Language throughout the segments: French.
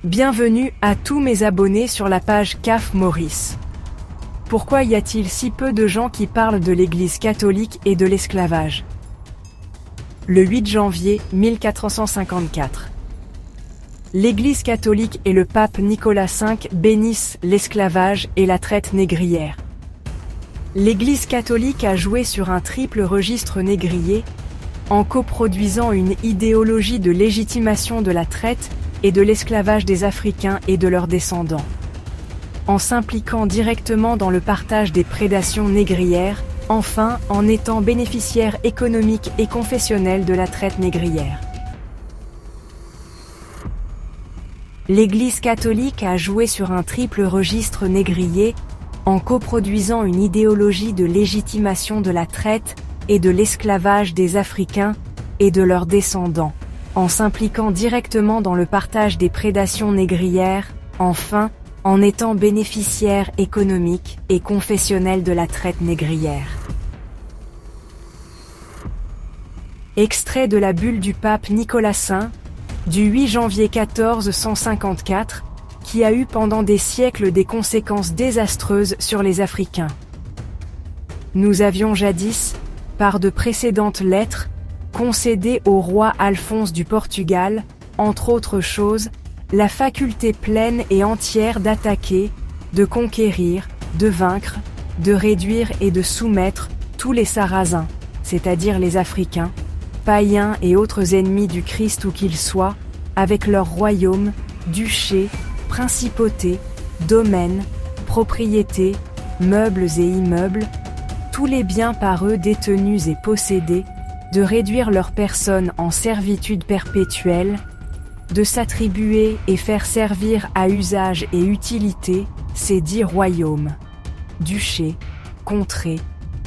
Bienvenue à tous mes abonnés sur la page CAF Maurice. Pourquoi y a-t-il si peu de gens qui parlent de l'Église catholique et de l'esclavage? Le 8 janvier 1454. L'Église catholique et le pape Nicolas V bénissent l'esclavage et la traite négrière. L'Église catholique a joué sur un triple registre négrier, en coproduisant une idéologie de légitimation de la traite et de l'esclavage des Africains et de leurs descendants. En s'impliquant directement dans le partage des prédations négrières, enfin en étant bénéficiaire économique et confessionnel de la traite négrière. L'Église catholique a joué sur un triple registre négrier, en coproduisant une idéologie de légitimation de la traite et de l'esclavage des Africains et de leurs descendants, en s'impliquant directement dans le partage des prédations négrières, enfin, en étant bénéficiaire économique et confessionnel de la traite négrière. Extrait de la bulle du pape Nicolas V, du 8 janvier 1454, qui a eu pendant des siècles des conséquences désastreuses sur les Africains. Nous avions jadis, par de précédentes lettres, concédé au roi Alphonse du Portugal, entre autres choses, la faculté pleine et entière d'attaquer, de conquérir, de vaincre, de réduire et de soumettre tous les Sarrasins, c'est-à-dire les Africains, païens et autres ennemis du Christ où qu'ils soient, avec leurs royaumes, duchés, principautés, domaines, propriétés, meubles et immeubles, tous les biens par eux détenus et possédés, de réduire leurs personnes en servitude perpétuelle, de s'attribuer et faire servir à usage et utilité ces 10 royaumes, duchés, contrées,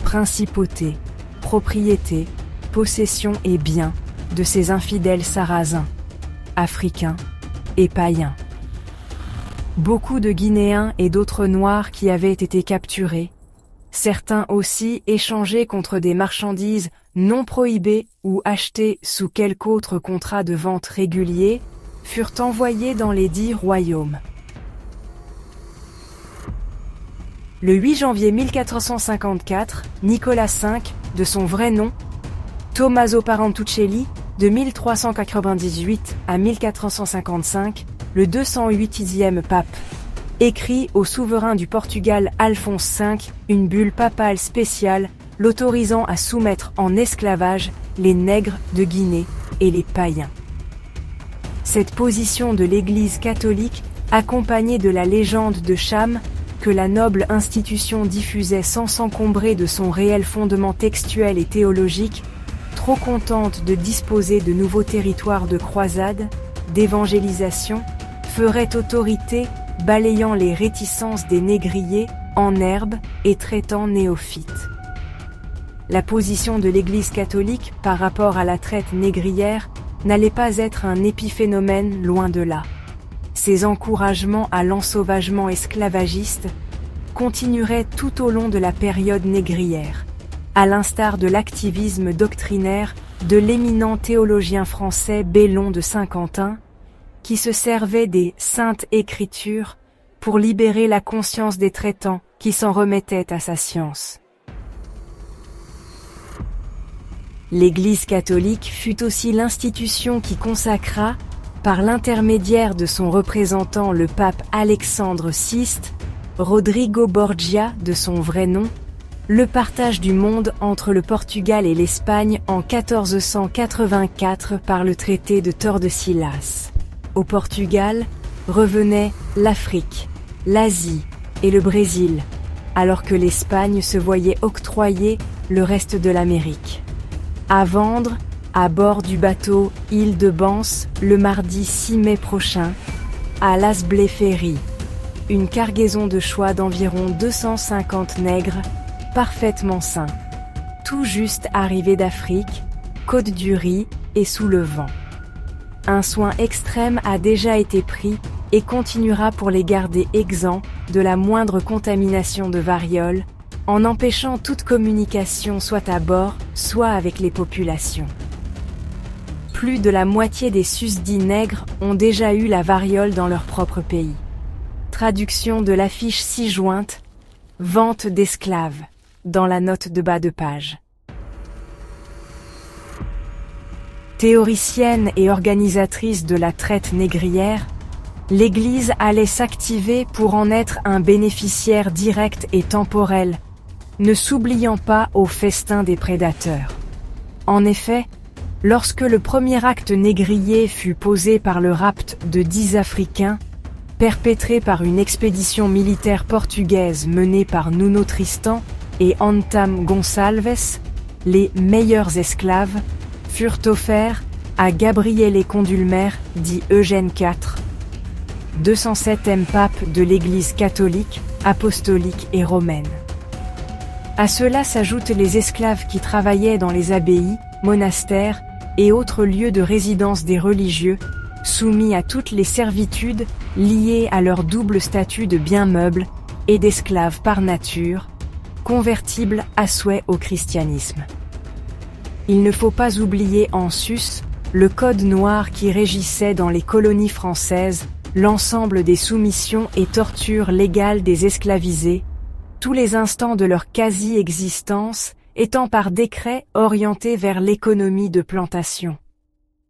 principautés, propriétés, possessions et biens de ces infidèles Sarrasins, Africains et païens. Beaucoup de Guinéens et d'autres Noirs qui avaient été capturés, certains aussi échangés contre des marchandises non prohibées ou achetées sous quelque autre contrat de vente régulier, furent envoyés dans les 10 royaumes. Le 8 janvier 1454, Nicolas V, de son vrai nom, Tommaso Parentuccelli, de 1398 à 1455, le 208e pape, écrit au souverain du Portugal Alphonse V une bulle papale spéciale l'autorisant à soumettre en esclavage les nègres de Guinée et les païens. Cette position de l'Église catholique, accompagnée de la légende de Cham, que la noble institution diffusait sans s'encombrer de son réel fondement textuel et théologique, trop contente de disposer de nouveaux territoires de croisade, d'évangélisation, ferait autorité, balayant les réticences des négriers en herbe et traitant néophytes. La position de l'Église catholique par rapport à la traite négrière n'allait pas être un épiphénomène, loin de là. Ces encouragements à l'ensauvagement esclavagiste continueraient tout au long de la période négrière, à l'instar de l'activisme doctrinaire de l'éminent théologien français Bellon de Saint-Quentin, qui se servait des Saintes Écritures pour libérer la conscience des traitants qui s'en remettaient à sa science. L'Église catholique fut aussi l'institution qui consacra, par l'intermédiaire de son représentant le pape Alexandre VI, Rodrigo Borgia de son vrai nom, le partage du monde entre le Portugal et l'Espagne en 1484 par le traité de Tordesillas. Au Portugal revenaient l'Afrique, l'Asie et le Brésil, alors que l'Espagne se voyait octroyer le reste de l'Amérique. À vendre, à bord du bateau Île de Banse, le mardi 6 mai prochain, à Lasblé Ferry, une cargaison de choix d'environ 250 nègres, parfaitement sains, tout juste arrivés d'Afrique, Côte du Riz et sous le vent. Un soin extrême a déjà été pris et continuera pour les garder exempts de la moindre contamination de variole, en empêchant toute communication soit à bord, soit avec les populations. plus de la moitié des susdits nègres ont déjà eu la variole dans leur propre pays. Traduction de l'affiche ci-jointe, vente d'esclaves, dans la note de bas de page. Théoricienne et organisatrice de la traite négrière, l'Église allait s'activer pour en être un bénéficiaire direct et temporel, ne s'oubliant pas au festin des prédateurs. En effet, lorsque le premier acte négrier fut posé par le rapt de 10 Africains, perpétré par une expédition militaire portugaise menée par Nuno Tristan et Antam Gonçalves, les meilleurs esclaves, furent offerts à Gabriele Condulmer, dit Eugène IV, 207e pape de l'Église catholique, apostolique et romaine. À cela s'ajoutent les esclaves qui travaillaient dans les abbayes, monastères et autres lieux de résidence des religieux, soumis à toutes les servitudes liées à leur double statut de biens meubles et d'esclaves par nature, convertibles à souhait au christianisme. Il ne faut pas oublier en sus le code noir qui régissait dans les colonies françaises l'ensemble des soumissions et tortures légales des esclavisés, tous les instants de leur quasi-existence étant par décret orientés vers l'économie de plantation.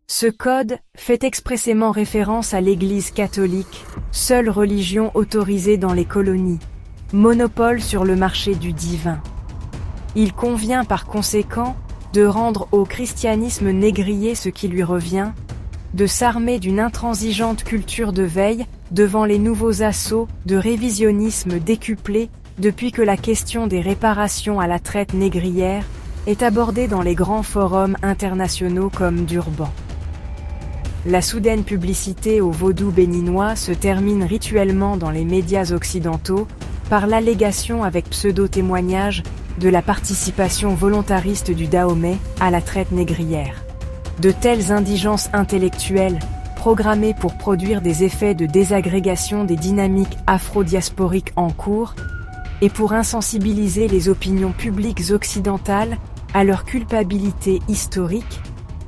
Ce code fait expressément référence à l'Église catholique, seule religion autorisée dans les colonies, monopole sur le marché du divin. Il convient par conséquent de rendre au christianisme négrier ce qui lui revient, de s'armer d'une intransigeante culture de veille devant les nouveaux assauts de révisionnisme décuplés depuis que la question des réparations à la traite négrière est abordée dans les grands forums internationaux comme Durban. La soudaine publicité au vaudou béninois se termine rituellement dans les médias occidentaux par l'allégation avec pseudo-témoignage de la participation volontariste du Dahomey à la traite négrière. De telles indigences intellectuelles, programmées pour produire des effets de désagrégation des dynamiques afro-diasporiques en cours, et pour insensibiliser les opinions publiques occidentales à leur culpabilité historique,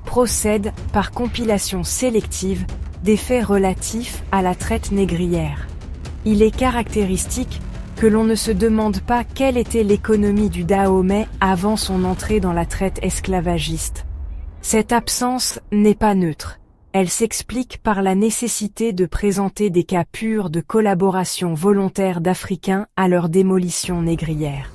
procèdent par compilation sélective des faits relatifs à la traite négrière. Il est caractéristique que l'on ne se demande pas quelle était l'économie du Dahomey avant son entrée dans la traite esclavagiste. Cette absence n'est pas neutre. Elle s'explique par la nécessité de présenter des cas purs de collaboration volontaire d'Africains à leur démolition négrière.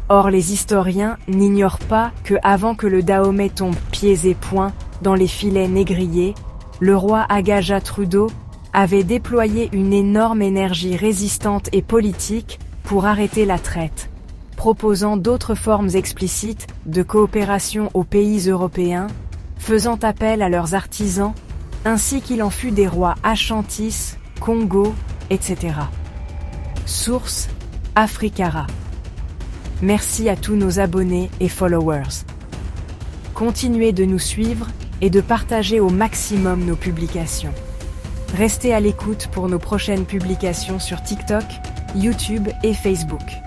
Or les historiens n'ignorent pas que avant que le Dahomey tombe pieds et poings dans les filets négriers, le roi Agaja Trudeau avait déployé une énorme énergie résistante et politique pour arrêter la traite, proposant d'autres formes explicites de coopération aux pays européens, faisant appel à leurs artisans, ainsi qu'il en fut des rois Ashantis, Congo, etc. Source Africara. Merci à tous nos abonnés et followers. Continuez de nous suivre et de partager au maximum nos publications. Restez à l'écoute pour nos prochaines publications sur TikTok, YouTube et Facebook.